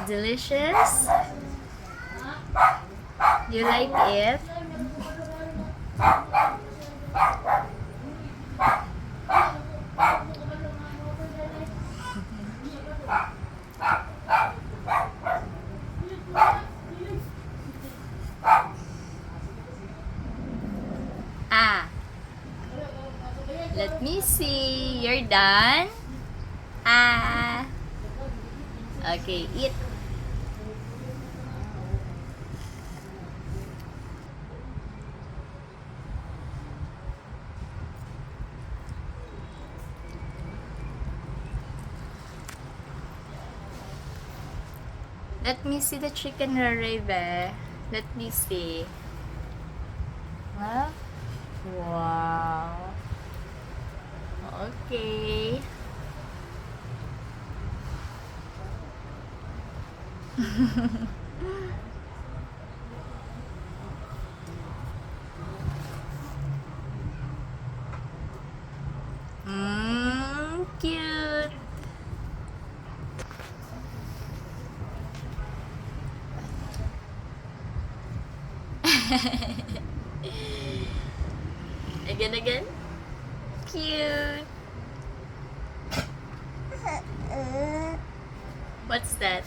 Delicious? You like it? Ah, let me see. You're done? Ah. Okay, eat. Let me see the chicken rarebe. Let me see. Huh? Wow. Okay. Cute. Again. Cute. What's that?